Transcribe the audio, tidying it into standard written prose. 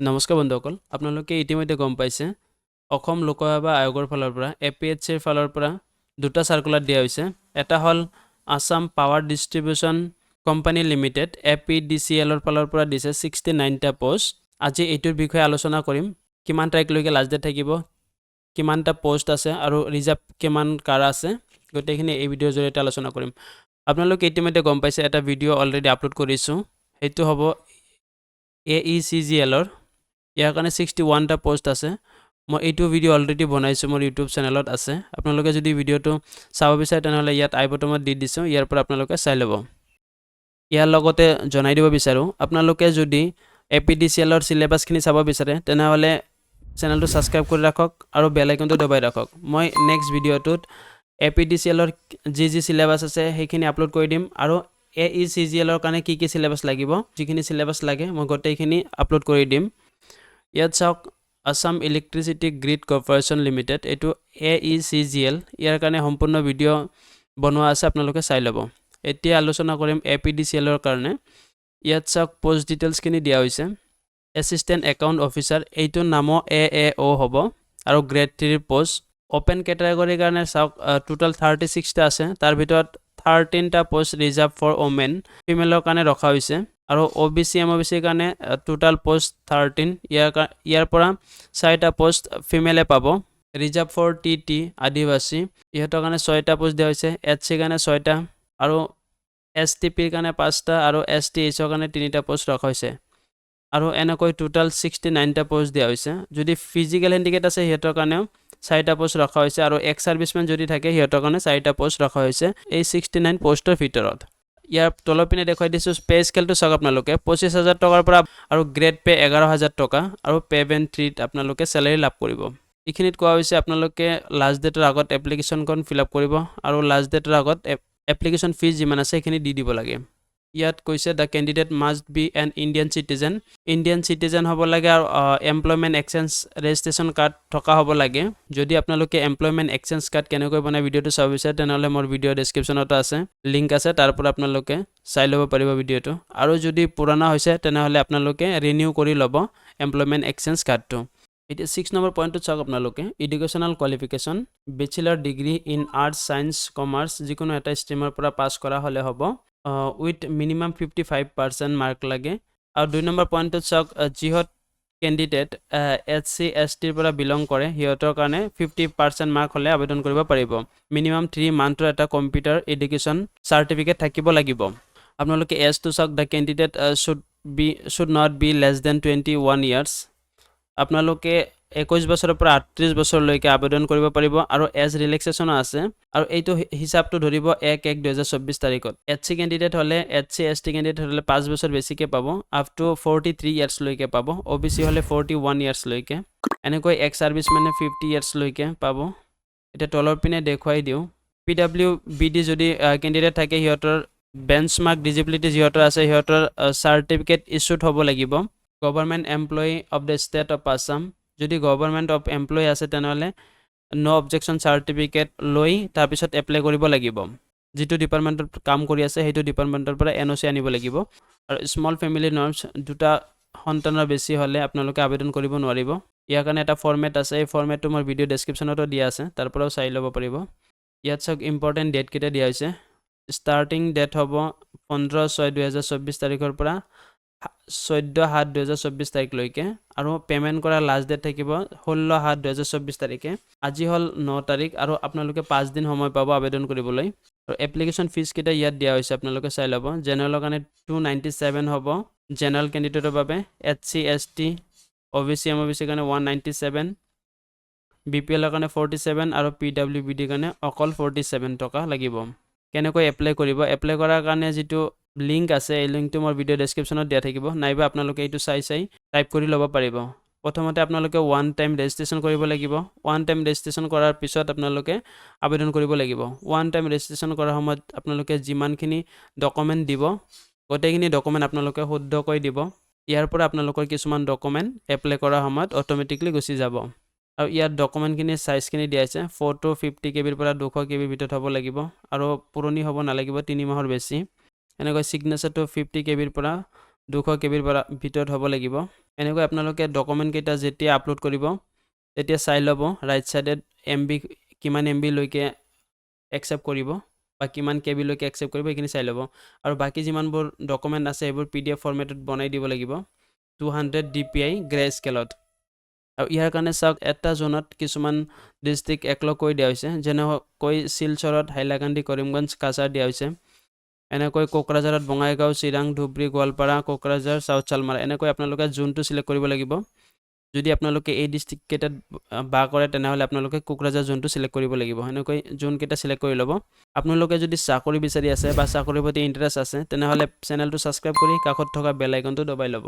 নমস্কাৰ বন্ধুসকল, আপোনালোকে ইতিমধ্যে গম পাইছে অসম লোকসেৱা আয়োগৰ ফালৰ পৰা APHCৰ ফালৰ পৰা দুটা চাৰ্কুলাৰ দিয়া হৈছে। এটা হ'ল Assam power distribution company limited APDCLৰ ফালৰ পৰা দিছে 69টা পোষ্ট। আজি এইটোৰ বিষয়ে আলোচনা কৰিম। কিমান তাৰিখলৈকে লাষ্ট ডেট থাকিব, কিমানটা পোষ্ট আছে আৰু ৰিজাৰ্ভ কিমান কাৰ আছে, গোটেইখিনি এই ভিডিঅ'ৰ জৰিয়তে আলোচনা কৰিম। আপোনালোকে ইতিমধ্যে গম পাইছে এটা ভিডিঅ' অলৰেডি আপলোড কৰিছোঁ, সেইটো হ'ব AECGLৰ। ইয়াৰ কাৰণে 61টা পোষ্ট আছে। মই এইটো ভিডিঅ' অলৰেডি বনাইছোঁ, মোৰ ইউটিউব চেনেলত আছে। আপোনালোকে যদি ভিডিঅ'টো চাব বিচাৰে তেনেহ'লে ইয়াত আই বটনত দি দিছোঁ, ইয়াৰ পৰা আপোনালোকে চাই ল'ব। ইয়াৰ লগতে জনাই দিব বিচাৰোঁ, আপোনালোকে যদি APDCLৰ চিলেবাছখিনি চাব বিচাৰে তেনেহ'লে চেনেলটো ছাবস্ক্ৰাইব কৰি ৰাখক আৰু বেল আইকনটো দবাই ৰাখক। মই নেক্সট ভিডিঅ'টোত APDCLৰ যি চিলেবাছ আছে সেইখিনি আপলোড কৰি দিম আৰু AECGLৰ কাৰণে কি চিলেবাছ লাগিব, যিখিনি চিলেবাছ লাগে মই গোটেইখিনি আপলোড কৰি দিম। ইয়াত চাওক, Assam electricity grid corporation limited, এইটো AECGL, ইয়াৰ কাৰণে সম্পূৰ্ণ ভিডিঅ' বনোৱা আছে, আপোনালোকে চাই ল'ব। এতিয়া আলোচনা কৰিম APDCLৰ কাৰণে। ইয়াত চাওক পোষ্ট ডিটেইলছখিনি দিয়া হৈছে। এছিষ্টেণ্ট একাউণ্ট অফিচাৰ, এইটো নামো AAO হ'ব আৰু গ্ৰেড 3 পোষ্ট। অ'পেন কেটেগৰীৰ কাৰণে চাওক টোটেল 36টা আছে, তাৰ ভিতৰত 13টা পোষ্ট ৰিজাৰ্ভ ফৰ ওমেন, ফিমেলৰ কাৰণে ৰখা হৈছে। আৰু OBC MOBCৰ কাৰণে টোটেল পোষ্ট 13, ইয়াৰ পৰা 4টা পোষ্ট ফিমেলে পাব। ৰিজাৰ্ভ ফৰ TT আদিবাসী, ইহঁতৰ কাৰণে 6টা পোষ্ট দিয়া হৈছে। HCৰ কাৰণে 6টা আৰু STPৰ কাৰণে 5টা আৰু STHৰ কাৰণে 3টা পোষ্ট ৰখা হৈছে। আৰু এনেকৈ টোটেল 69টা পোষ্ট দিয়া হৈছে। যদি ফিজিকেল হেণ্ডিকেপ আছে সিহঁতৰ কাৰণেও 4টা পোষ্ট ৰখা হৈছে আৰু এক্স ছাৰ্ভিচমেন যদি থাকে সিহঁতৰ কাৰণে 4টা পোষ্ট ৰখা হৈছে এই 69 পোষ্টৰ ভিতৰত। ইয়াৰ তলৰ পিনে দেখুৱাই দিছোঁ পে স্কেলটো চাওক আপোনালোকে, 25,000 টকাৰ পৰা আৰু গ্ৰেড পে 11,000 টকা আৰু পে বেণ্ড 3ত আপোনালোকে চেলাৰী লাভ কৰিব। এইখিনিত কোৱা হৈছে আপোনালোকে লাষ্ট ডেটৰ আগত এপ্লিকেশ্যনখন ফিল আপ কৰিব আৰু লাষ্ট ডেটৰ আগত এপ্লিকেশ্যন ফিজ যিমান আছে সেইখিনি দি দিব লাগে। ইয়াত কৈছে the candidate must B N Indian citizen, Indian citizen হ'ব লাগে আৰু এমপ্লয়মেণ্ট এক্সচেঞ্জ ৰেজিষ্ট্ৰেশ্যন কাৰ্ড থকা হ'ব লাগে। যদি আপোনালোকে এমপ্লয়মেণ্ট এক্সচেঞ্জ কাৰ্ড কেনেকৈ বনাই ভিডিঅ'টো চাব বিচাৰে তেনেহ'লে মোৰ ভিডিঅ' ডেছক্ৰিপশ্যনতো আছে, লিংক আছে, তাৰ পৰা আপোনালোকে চাই ল'ব পাৰিব ভিডিঅ'টো। আৰু যদি পুৰণা হৈছে তেনেহ'লে আপোনালোকে ৰিনিউ কৰি ল'ব এমপ্লয়মেণ্ট এক্সচেঞ্জ কাৰ্ডটো। এতিয়া 6 নম্বৰ পইণ্টটোত চাওক আপোনালোকে, educational qualification, bachelor degree in arts, science, commerce, যিকোনো এটা ষ্ট্ৰীমৰ পৰা পাছ কৰা হ'লে হ'ব, উইথ মিনিমাম 55% মাৰ্ক লাগে। আৰু 2 নম্বৰ পইণ্টটোত চাওক, যিহত কেণ্ডিডেট SC STৰ পৰা বিলং কৰে সিহঁতৰ কাৰণে 50% মাৰ্ক হ'লে আবেদন কৰিব পাৰিব। মিনিমাম 3 মান্থৰ এটা কম্পিউটাৰ এডুকেশ্যন চাৰ্টিফিকেট থাকিব লাগিব। আপোনালোকে এজটো চাওক, the candidate should not be less than 21 years. আপোনালোকে 21 বছৰৰ পৰা 38 বছৰলৈকে আবেদন কৰিব পাৰিব আৰু এজ ৰিলেক্সেশ্যনো আছে। আৰু এইটো হিচাপটো ধৰিব 1/1/2024 তাৰিখত। SC কেণ্ডিডেট হ'লে, SC ST কেণ্ডিডেট হ'লে 5 বছৰ বেছিকৈ পাব, আপ টু 43 ইয়াৰ্ছলৈকে পাব। OBC হ'লে 41 ইয়াৰ্ছলৈকে, এনেকৈ এক্স ছাৰ্ভিচমেনে 50 ইয়াৰ্ছলৈকে পাব। এতিয়া তলৰ পিনে দেখুৱাই দিওঁ, PWBD যদি কেণ্ডিডেট থাকে সিহঁতৰ বেঞ্চমাৰ্ক ডিজিবিলিটি যিহঁতৰ আছে সিহঁতৰ চাৰ্টিফিকেট ইছ্যুড হ'ব লাগিব। Government employee of the state of Assam, যদি গভৰ্ণমেণ্ট অফ এমপ্লয়ী আছে তেনেহ'লে ন' অবজেকশ্যন চাৰ্টিফিকেট লৈ তাৰপিছত এপ্লাই কৰিব লাগিব। যিটো ডিপাৰ্টমেণ্টত কাম কৰি আছে সেইটো ডিপাৰ্টমেণ্টৰ পৰা NOC আনিব লাগিব। আৰু স্মল ফেমিলি নৰ্মছ, 2টা সন্তানৰ বেছি হ'লে আপোনালোকে আবেদন কৰিব নোৱাৰিব। ইয়াৰ কাৰণে এটা ফৰ্মেট আছে, এই ফৰ্মেটটো মোৰ ভিডিঅ' ডেছক্ৰিপশ্যনতো দিয়া আছে, তাৰ পৰাও চাই ল'ব পাৰিব। ইয়াত চাওক ইম্পৰ্টেণ্ট ডেটকেইটা দিয়া হৈছে। ষ্টাৰ্টিং ডেট হ'ব 15/6/2024 তাৰিখৰ পৰা 14/7/2024 তাৰিখলৈকে আৰু পে'মেণ্ট কৰা লাষ্ট ডেট থাকিব 16/7/2024 তাৰিখে। আজি হ'ল 9 তাৰিখ আৰু আপোনালোকে 5 দিন সময় পাব আবেদন কৰিবলৈ। আৰু এপ্লিকেশ্যন ফিজকেইটা ইয়াত দিয়া হৈছে, আপোনালোকে চাই ল'ব। জেনেৰেলৰ কাৰণে 297 হ'ব জেনেৰেল কেণ্ডিডেটৰ বাবে, SC ST OBC MOBCৰ কাৰণে 197, BPLৰ কাৰণে 47 আৰু PWBDৰ কাৰণে অকল 47 টকা লাগিব। কেনেকৈ এপ্লাই কৰিব, এপ্লাই কৰাৰ কাৰণে যিটো লিংক আছে এই লিংকটো মোৰ ভিডিঅ' ডেছক্ৰিপশ্যনত দিয়া থাকিব, নাইবা আপোনালোকে এইটো চাই টাইপ কৰি ল'ব পাৰিব। প্ৰথমতে আপোনালোকে 1 টাইম ৰেজিষ্ট্ৰেশ্যন কৰিব লাগিব। 1 টাইম ৰেজিষ্ট্ৰেশ্যন কৰাৰ পিছত আপোনালোকে আবেদন কৰিব লাগিব। 1 টাইম ৰেজিষ্ট্ৰেশ্যন কৰাৰ সময়ত আপোনালোকে যিমানখিনি ডকুমেণ্ট দিব গোটেইখিনি ডকুমেণ্ট আপোনালোকে শুদ্ধকৈ দিব। ইয়াৰ পৰা আপোনালোকৰ কিছুমান ডকুমেণ্ট এপ্লাই কৰাৰ সময়ত অট'মেটিকলি গুচি যাব। আৰু ইয়াত ডকুমেণ্টখিনি চাইজখিনি দিয়া আছে, ফটো 50 KB পৰা 200 KB ভিতৰত হ'ব লাগিব আৰু পুৰণি হ'ব নালাগিব, 3 মাহৰ বেছি। এনেকৈ ছিগনেচাৰটো 50 KB পৰা 200 KB ভিতৰত হ'ব লাগিব। এনেকৈ আপোনালোকে ডকুমেণ্ট কেইটা যেতিয়া আপলোড কৰিব তেতিয়া চাই ল'ব ৰাইট সাইডত MB কিমান MB লৈকে একসেপ্ট কৰিব বা কিমান KB লৈকে একসেপ্ট কৰিব এইখিনি চাই ল'ব আৰু বাকি যিমানবোৰ ডকুমেণ্ট আছে এইবোৰ PDF ফৰমেটত বনাই দিব লাগিব 200 DPI গ্ৰে স্কেলত আৰু ইয়াৰ কাৰণে চাওক এটা জোনত কিছুমান ডিস্ট্ৰিক্ট একলগ কৰি দিয়া হৈছে যেনেকৈ শিলচৰত হাইলাকান্দি কৰিমগঞ্জ কাছাৰ দিয়া হৈছে এনেকৈ কোকৰাঝাৰত বঙাইগাঁও চিৰাং ধুবৰী গোৱালপাৰা কোকৰাঝাৰ সাউথ চালমাৰা এনেকৈ আপোনালোকে জোনটো সিলেক্ট কৰিব লাগিব যদি আপোনালোকে এই ডিস্ট্ৰিক্ট কেইটাত বা কৰে তেনেহলে আপোনালোকে কোকৰাঝাৰ জোনটো সিলেক্ট কৰিব লাগিব এনেকৈ জোন কেইটা সিলেক্ট কৰি ল'ব আপোনালোকে যদি চাকৰি বিচাৰি আছে বা চাকৰিৰ প্ৰতি ইন্টাৰেষ্ট আছে তেনেহলে চেনেলটো সাবস্ক্ৰাইব কৰি কাষত থকা বেল আইকনটো দবাই ল'ব